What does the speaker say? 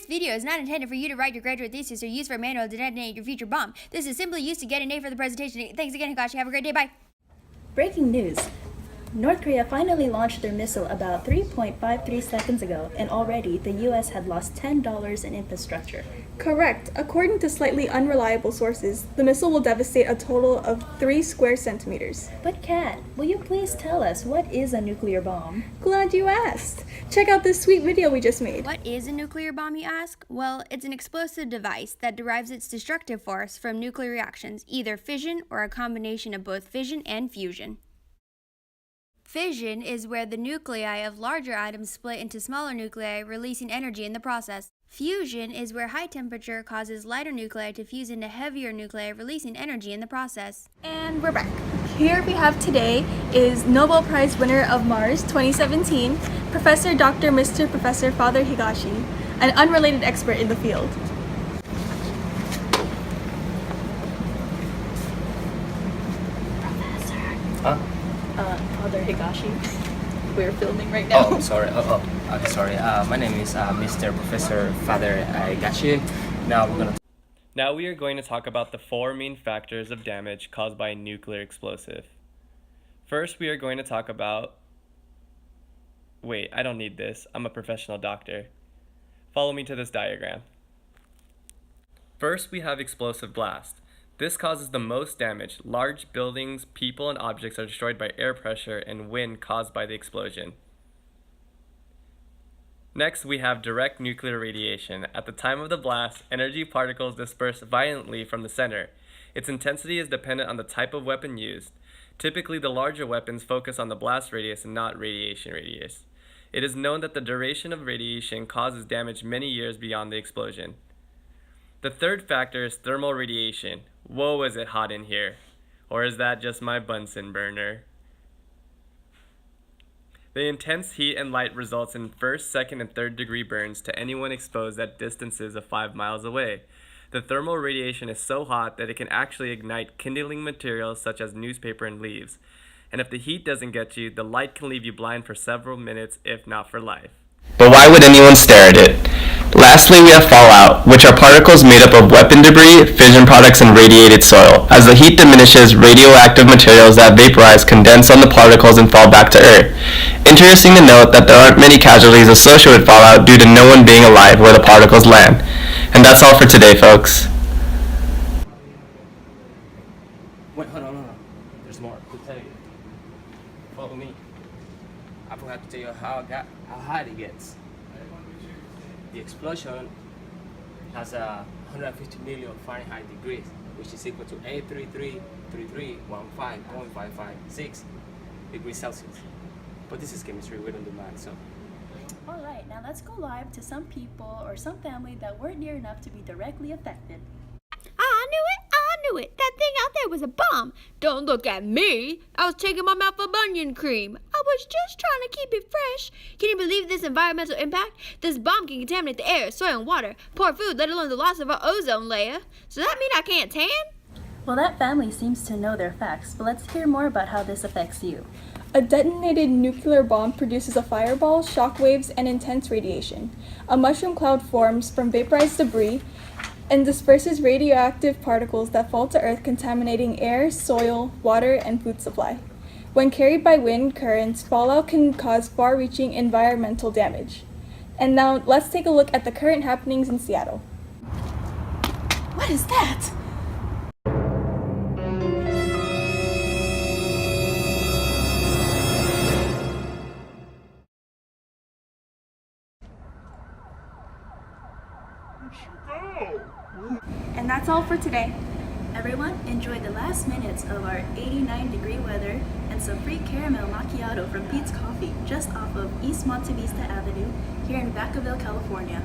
This video is not intended for you to write your graduate thesis or use for a manual to detonate your future bomb. This is simply used to get an A for the presentation. Thanks again, Higashi. Have a great day. Bye. Breaking news. North Korea finally launched their missile about 3.53 seconds ago, and already the US had lost $10 in infrastructure. Correct. According to slightly unreliable sources, the missile will devastate a total of 3 square centimeters. But Kat, will you please tell us what is a nuclear bomb? Glad you asked. Check out this sweet video we just made. What is a nuclear bomb, you ask? Well, it's an explosive device that derives its destructive force from nuclear reactions, either fission or a combination of both fission and fusion. Fission is where the nuclei of larger atoms split into smaller nuclei, releasing energy in the process. Fusion is where high temperature causes lighter nuclei to fuse into heavier nuclei, releasing energy in the process. And we're back. Here we have today is Nobel Prize winner of Mars 2017, Professor Dr. Mr. Professor Father Higashi, an unrelated expert in the field. Huh? Father Higashi. We're filming right now. Oh, sorry. Okay, sorry. My name is Mr. Professor Father Higashi. Now we are going to talk about the 4 main factors of damage caused by a nuclear explosive. First, we are going to talk about... Wait, I don't need this. I'm a professional doctor. Follow me to this diagram. First, we have explosive blast. This causes the most damage. Large buildings, people, and objects are destroyed by air pressure and wind caused by the explosion. Next, we have direct nuclear radiation. At the time of the blast, energy particles disperse violently from the center. Its intensity is dependent on the type of weapon used. Typically, the larger weapons focus on the blast radius and not radiation radius. It is known that the duration of radiation causes damage many years beyond the explosion. The third factor is thermal radiation. Whoa, is it hot in here? Or is that just my Bunsen burner? The intense heat and light results in first, second, and third degree burns to anyone exposed at distances of 5 miles away. The thermal radiation is so hot that it can actually ignite kindling materials such as newspaper and leaves. And if the heat doesn't get you, the light can leave you blind for several minutes, if not for life. But why would anyone stare at it? Lastly, we have fallout, which are particles made up of weapon debris, fission products, and radiated soil. As the heat diminishes, radioactive materials that vaporize condense on the particles and fall back to Earth. Interesting to note that there aren't many casualties associated with fallout due to no one being alive where the particles land. And that's all for today, folks. Wait, hold on. There's more to tell you. Follow me. I forgot to tell you how hot it gets. The explosion has 150 million Fahrenheit degrees, which is equal to 833.3315.556 degrees Celsius. But this is chemistry, we don't do math, so. Alright, now let's go live to some people or some family that weren't near enough to be directly affected. I knew it. That thing out there was a bomb. Don't look at me. I was taking my mouth for bunion cream. I was just trying to keep it fresh. Can you believe this environmental impact? This bomb can contaminate the air, soil, and water. Poor food, let alone the loss of our ozone layer. So that mean I can't tan? Well, that family seems to know their facts, but let's hear more about how this affects you. A detonated nuclear bomb produces a fireball, shock waves, and intense radiation. A mushroom cloud forms from vaporized debris and disperses radioactive particles that fall to Earth, contaminating air, soil, water, and food supply. When carried by wind currents, fallout can cause far-reaching environmental damage. And now, let's take a look at the current happenings in Seattle. What is that? And that's all for today. Everyone, enjoy the last minutes of our 89-degree weather and some free caramel macchiato from Pete's Coffee just off of East Monte Vista Avenue here in Vacaville, California.